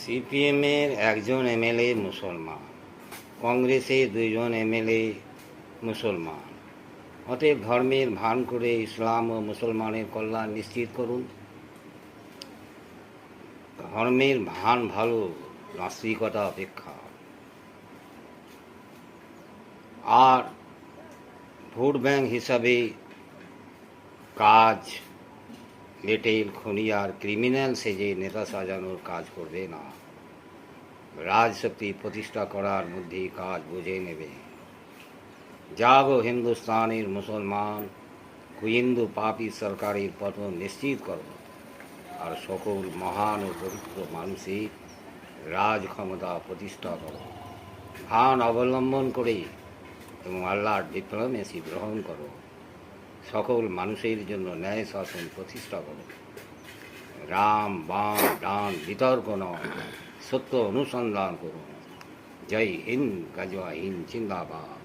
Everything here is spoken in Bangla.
সিপিএমের একজন এমএলএ মুসলমান, কংগ্রেসের 2জন এমএলএ মুসলমান। অতএব ধর্মের ভান করে ইসলাম ও মুসলমানের কল্যাণ নিশ্চিত করুন। ধর্মের ভান ভালো নাস্তিকতা অপেক্ষা। আর ভোট ব্যাংক হিসাবে কাজ লেটেল খনি আর ক্রিমিনাল সেজে নেতা সাজানোর কাজ করবে না। রাজশক্তি প্রতিষ্ঠা করার মধ্যেই কাজ বুঝে নেবে। জাগো হিন্দুস্তানের মুসলমান, হিন্দু পাপী সরকারের পতন নিশ্চিত করো আর সকল মহান ও পবিত্র মানুষের রাজ ক্ষমতা প্রতিষ্ঠা করো। ভান অবলম্বন করে এবং আল্লাহর ডিপ্লোমেসি গ্রহণ করো। সকল মানুষের জন্য ন্যায় শাসন প্রতিষ্ঠা করো। রাম বাম ডান বিতর্ক নয়, সত্য অনুসন্ধান করুন। জয় হিন্দ, গাজওয়া হিন্দ, জিন্দাবাদ।